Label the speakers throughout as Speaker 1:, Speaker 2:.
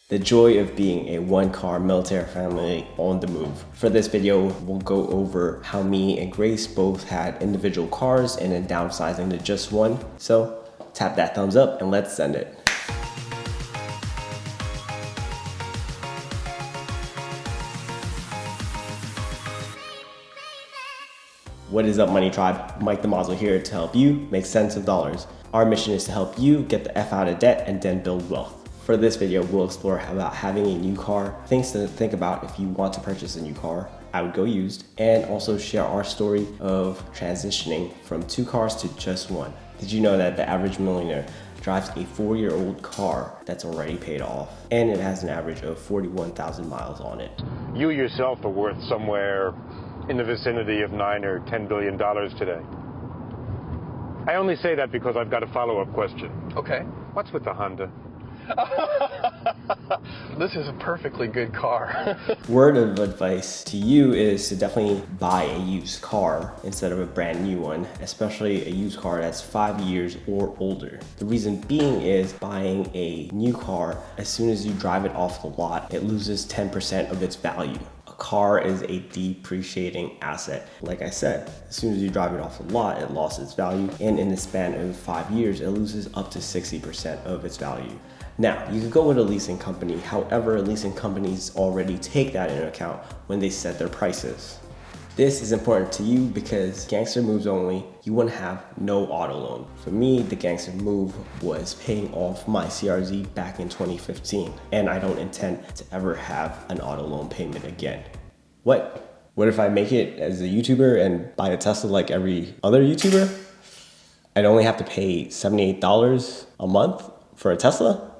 Speaker 1: The joy of being a one-car military family on the move. For this video, we'll go over how me and Grace both had individual cars and then downsizing to just one. So tap that thumbs up and let's send it. What is up, Money Tribe? Mike Damazo here to help you make sense of dollars. Our mission is to help you get the F out of debt and then build wealth. For this video, we'll explore about having a new car, things to think about if you want to purchase a new car. I would go used, and also share our story of transitioning from two cars to just one. Did you know that the average millionaire drives a 4-year-old car that's already paid off, and it has an average of 41,000 miles on it?
Speaker 2: You yourself are worth somewhere in the vicinity of $9 or $10 billion today. I only say that because I've got a follow-up question.
Speaker 3: Okay.
Speaker 2: What's with the Honda?
Speaker 3: This is a perfectly good car.
Speaker 1: Word of advice to you is to definitely buy a used car instead of a brand new one, especially a used car that's 5 years or older. The reason being is buying a new car, as soon as you drive it off the lot, it loses 10% of its value. A car is a depreciating asset. Like I said, as soon as you drive it off the lot, it lost its value, and in the span of 5 years, it loses up to 60% of its value. Now, you could go with a leasing company. However, leasing companies already take that into account when they set their prices. This is important to you because gangster moves only, you want to have no auto loan. For me, the gangster move was paying off my CRZ back in 2015, and I don't intend to ever have an auto loan payment again. What if I make it as a YouTuber and buy a Tesla like every other YouTuber? I'd only have to pay $78 a month for a Tesla?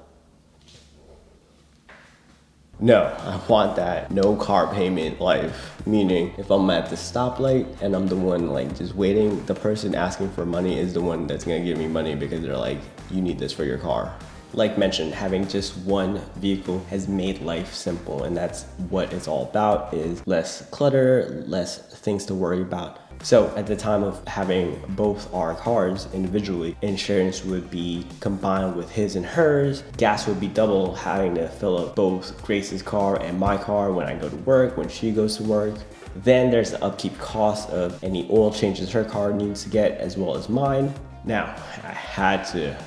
Speaker 1: No, I want that no car payment life. Meaning, if I'm at the stoplight and I'm the one like just waiting, the person asking for money is the one that's gonna give me money because they're like, you need this for your car. Like mentioned, having just one vehicle has made life simple, and that's what it's all about, is less clutter, less things to worry about. So at the time of having both our cars individually, insurance would be combined with his and hers. Gas would be double, having to fill up both Grace's car and my car when I go to work, when she goes to work. Then there's the upkeep cost of any oil changes her car needs to get, as well as mine. Now, I had to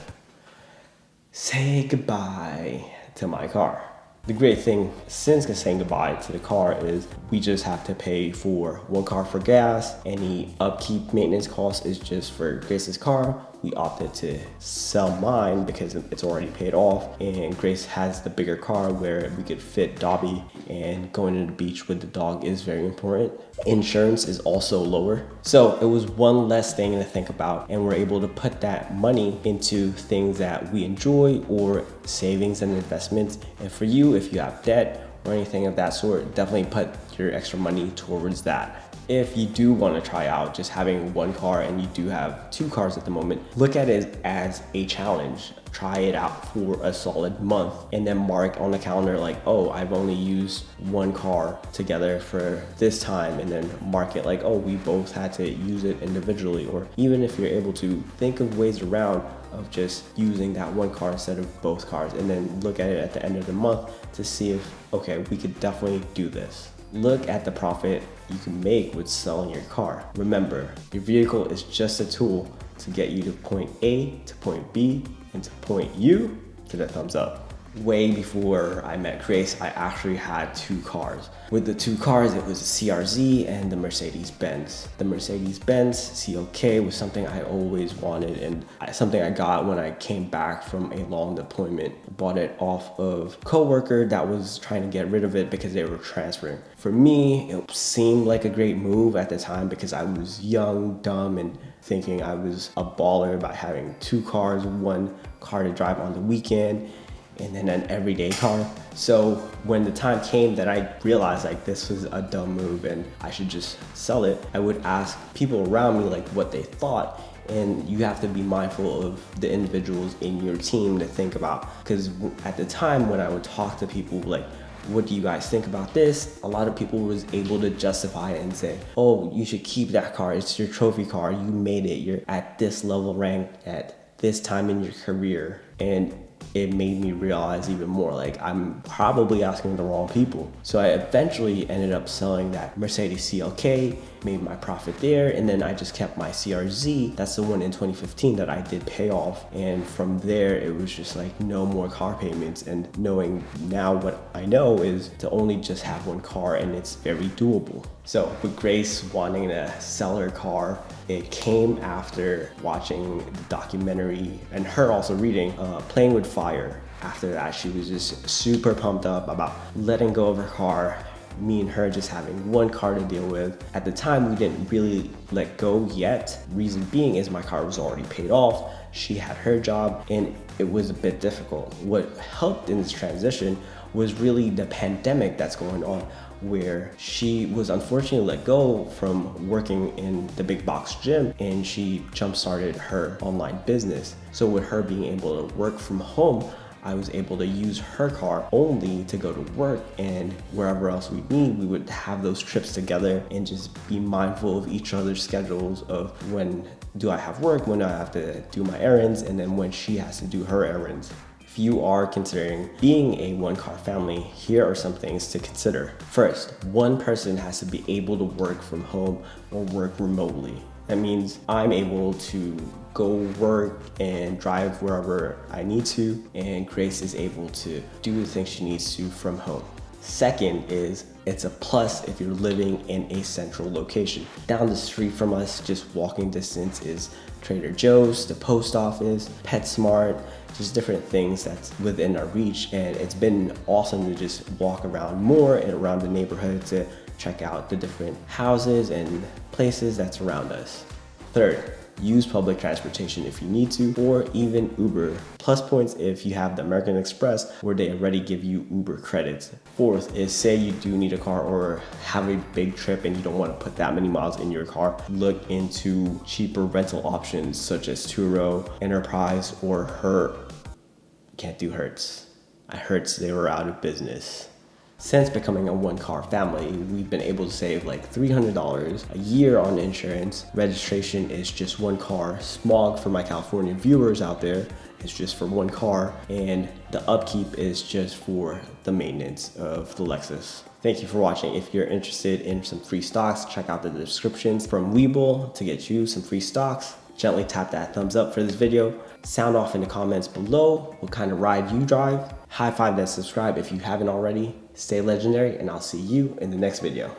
Speaker 1: say goodbye to my car. The great thing since saying goodbye to the car is we just have to pay for one car for gas. Any upkeep maintenance cost is just for Grace's car. We opted to sell mine because it's already paid off, and Grace has the bigger car where we could fit Dobby, and going to the beach with the dog is very important. Insurance is also lower. So it was one less thing to think about, and we're able to put that money into things that we enjoy or savings and investments. And for you, if you have debt or anything of that sort, definitely put your extra money towards that. If you do want to try out just having one car and you do have two cars at the moment, look at it as a challenge. Try it out for a solid month and then mark on the calendar like, oh, I've only used one car together for this time, and then mark it like, oh, we both had to use it individually. Or even if you're able to think of ways around of just using that one car instead of both cars, and then look at it at the end of the month to see if, okay, we could definitely do this. Look at the profit you can make with selling your car. Remember, your vehicle is just a tool to get you to point A to point B and to point U to the thumbs up. Way before I met Grace, I actually had two cars. With the two cars, it was a CRZ and the Mercedes-Benz. The Mercedes-Benz CLK was something I always wanted, and something I got when I came back from a long deployment. Bought it off of a coworker that was trying to get rid of it because they were transferring. For me, it seemed like a great move at the time because I was young, dumb, and thinking I was a baller by having two cars, one car to drive on the weekend, and then an everyday car. So when the time came that I realized like this was a dumb move and I should just sell it, I would ask people around me like what they thought. And you have to be mindful of the individuals in your team to think about, because at the time when I would talk to people like, what do you guys think about this? A lot of people was able to justify it and say, oh, you should keep that car. It's your trophy car. You made it. You're at this level ranked at this time in your career. And it made me realize even more, like I'm probably asking the wrong people. So I eventually ended up selling that Mercedes CLK, made my profit there, and then I just kept my CRZ. That's the one in 2015 that I did pay off. And from there, it was just like no more car payments. And knowing now what I know is to only just have one car, and it's very doable. So with Grace wanting to sell her car, it came after watching the documentary and her also reading Playing with Fire. After that, she was just super pumped up about letting go of her car, me and her just having one car to deal with. At the time, we didn't really let go yet. Reason being is my car was already paid off. She had her job and it was a bit difficult. What helped in this transition was really the pandemic that's going on, where she was unfortunately let go from working in the big box gym and she jump-started her online business. So with her being able to work from home, I was able to use her car only to go to work, and wherever else we need, we would have those trips together and just be mindful of each other's schedules of when do I have work, when do I have to do my errands, and then when she has to do her errands. If you are considering being a one-car family, here are some things to consider. First, one person has to be able to work from home or work remotely. That means I'm able to go work and drive wherever I need to, and Grace is able to do the things she needs to from home. Second is, it's a plus if you're living in a central location. Down the street from us, just walking distance, is Trader Joe's, the post office, PetSmart, just different things that's within our reach. And it's been awesome to just walk around more and around the neighborhood to check out the different houses and places that's around us. Third, use public transportation if you need to, or even Uber. Plus points if you have the American Express, where they already give you Uber credits. Fourth is, say you do need a car or have a big trip and you don't want to put that many miles in your car, look into cheaper rental options such as Turo, Enterprise, or Hertz. Can't do Hertz. At Hertz, they were out of business. Since becoming a one-car family, we've been able to save like $300 a year on insurance. Registration is just one car. Smog, for my California viewers out there, is just for one car. And the upkeep is just for the maintenance of the Lexus. Thank you for watching. If you're interested in some free stocks, check out the descriptions from Webull to get you some free stocks. Gently tap that thumbs up for this video. Sound off in the comments below what kind of ride you drive. High five that subscribe if you haven't already. Stay legendary, and I'll see you in the next video.